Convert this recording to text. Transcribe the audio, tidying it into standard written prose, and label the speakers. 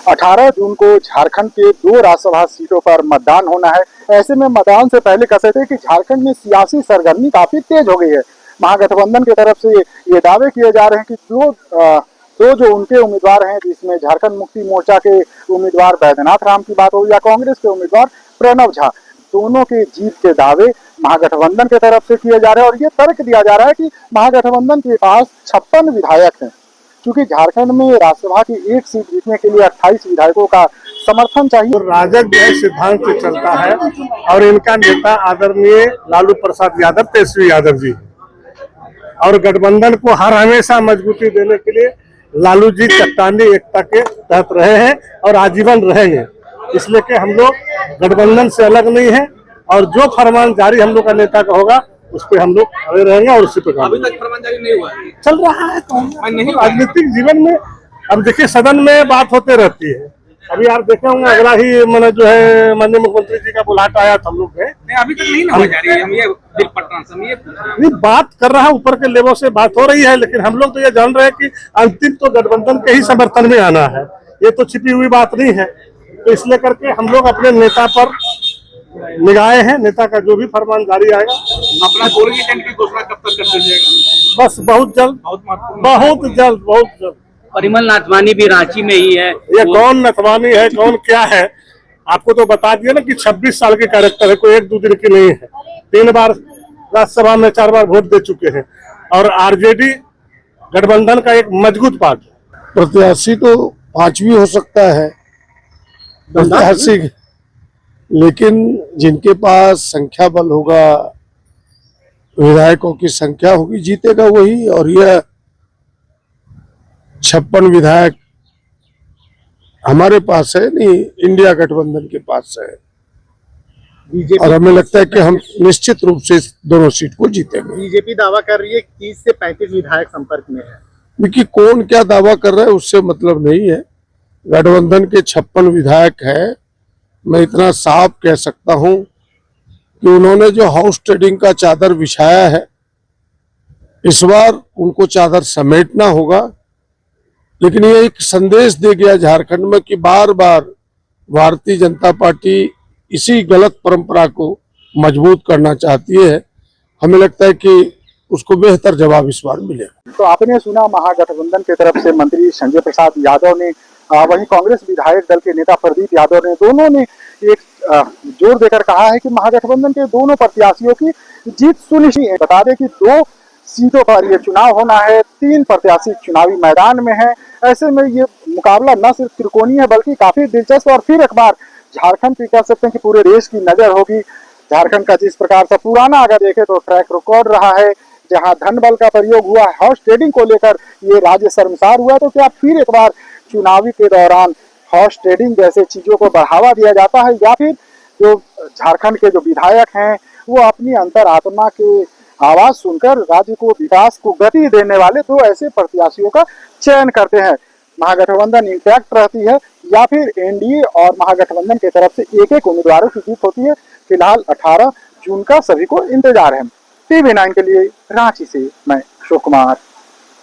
Speaker 1: 18 जून को झारखंड के 2 राज्यसभा सीटों पर मतदान होना है। ऐसे में मतदान से पहले कह सकते हैं कि झारखंड में सियासी सरगर्मी काफी तेज हो गई है। महागठबंधन की तरफ से ये दावे किए जा रहे हैं कि दो जो उनके उम्मीदवार हैं, जिसमें झारखंड मुक्ति मोर्चा के उम्मीदवार बैद्यनाथ राम की बात हो या कांग्रेस के उम्मीदवार प्रणव झा, दोनों के जीत के दावे महागठबंधन की तरफ से किए जा रहे हैं। और ये तर्क दिया जा रहा है कि महागठबंधन के पास 56 विधायक हैं, क्योंकि झारखंड में राज्यसभा की एक सीट जीतने के लिए 28 विधायकों का समर्थन चाहिए।
Speaker 2: तो राजग जो है सिद्धांत से चलता है और इनका नेता आदरणीय लालू प्रसाद यादव, तेजस्वी यादव जी, और गठबंधन को हर हमेशा मजबूती देने के लिए लालू जी चट्टानी एकता के तहत रहे हैं और आजीवन रहेंगे। इसलिए कि हम लोग गठबंधन से अलग नहीं है और जो फरमान जारी हम लोग का नेता का होगा उस पर हम लोग खड़े रहेंगे और उसी पर
Speaker 3: अभी तक फरमान जारी नहीं हुआ है,
Speaker 2: चल रहा है। तो
Speaker 3: नहीं
Speaker 2: राजनीतिक जीवन में अब देखिए सदन में बात होते रहती है। अभी आप देखे होंगे अगला ही मैंने जो है माननीय मुख्यमंत्री जी का बुलाहट आया था हम लोग में,
Speaker 3: अभी तक नहीं हुआ जारी। हम ये
Speaker 2: नहीं बात कर रहा है, ऊपर के लेवल से बात हो रही है, लेकिन हम लोग तो ये जान रहे हैं कि अंतिम तो गठबंधन के ही समर्थन में आना है। ये तो छिपी हुई बात नहीं है। तो इसलिए करके हम लोग अपने नेता पर निगाहे हैं। नेता का जो भी फरमान जारी आएगा,
Speaker 3: अपना गोल्ड की घोषणा कब तक कर दीजिएगा?
Speaker 2: बस बहुत जल्द, बहुत जल्द।
Speaker 4: परिमल नाथवानी भी रांची में ही है।
Speaker 2: ये कौन नथवानी है, कौन क्या है, आपको तो बता दिया ना कि 26 साल के कैरेक्टर है, कोई 1-2 दिन की नहीं है। 3 बार राज्यसभा में 4 बार वोट दे चुके हैं और आरजेडी गठबंधन का एक मजबूत पार्टी।
Speaker 5: प्रत्याशी तो 5 भी हो सकता है प्रत्याशी, लेकिन जिनके पास संख्या बल होगा, विधायकों की संख्या होगी, जीतेगा वही। और यह 56 विधायक हमारे पास है नहीं, इंडिया गठबंधन के पास है। और हमें लगता है कि हम निश्चित रूप से दोनों सीट को जीतेंगे।
Speaker 1: बीजेपी दावा कर रही है 30 से 35 विधायक संपर्क में है।
Speaker 5: देखिए कौन क्या दावा कर रहा है उससे मतलब नहीं है। गठबंधन के 56 विधायक है। मैं इतना साफ कह सकता हूं कि उन्होंने जो हाउस ट्रेडिंग का चादर बिछाया है, इस बार उनको चादर समेटना होगा। लेकिन ये एक संदेश दे गया झारखंड में कि बार बार भारतीय जनता पार्टी इसी गलत परंपरा को मजबूत करना चाहती है। हमें लगता है कि उसको बेहतर जवाब इस बार मिलेगा।
Speaker 1: तो आपने सुना महागठबंधन की तरफ से मंत्री संजय प्रसाद यादव ने, वहीं कांग्रेस विधायक दल के नेता प्रदीप यादव ने, दोनों ने एक जोर देकर कहा है कि महागठबंधन के दोनों प्रत्याशियों की जीत सुनिश्चित है। बता दें कि 2 सीटों पर यह चुनाव होना है, 3 प्रत्याशी चुनावी मैदान में हैं। ऐसे में ये मुकाबला न सिर्फ त्रिकोणीय है बल्कि काफी दिलचस्प, और फिर एक बार झारखंड की कह सकते हैं कि पूरे देश की नजर होगी। झारखंड का जिस प्रकार से पुराना अगर देखें तो ट्रैक रिकॉर्ड रहा है, जहां धन बल का प्रयोग हुआ, हाउस ट्रेडिंग को लेकर ये राज्य शर्मसार हुआ, तो क्या फिर एक बार चुनावी के दौरान हाउस ट्रेडिंग जैसे चीजों को बढ़ावा दिया जाता है, या फिर जो झारखंड के जो विधायक हैं वो अपनी अंतरात्मा के आवाज सुनकर राज्य को विकास को गति देने वाले 2 ऐसे प्रत्याशियों का चयन करते हैं। महागठबंधन इंटैक्ट रहती है या फिर एनडीए और महागठबंधन की तरफ से एक उम्मीदवारों की जीत होती है। फिलहाल 18 जून का सभी को इंतजार है। TV9 के लिए रांची से मैं अशोक कुमार।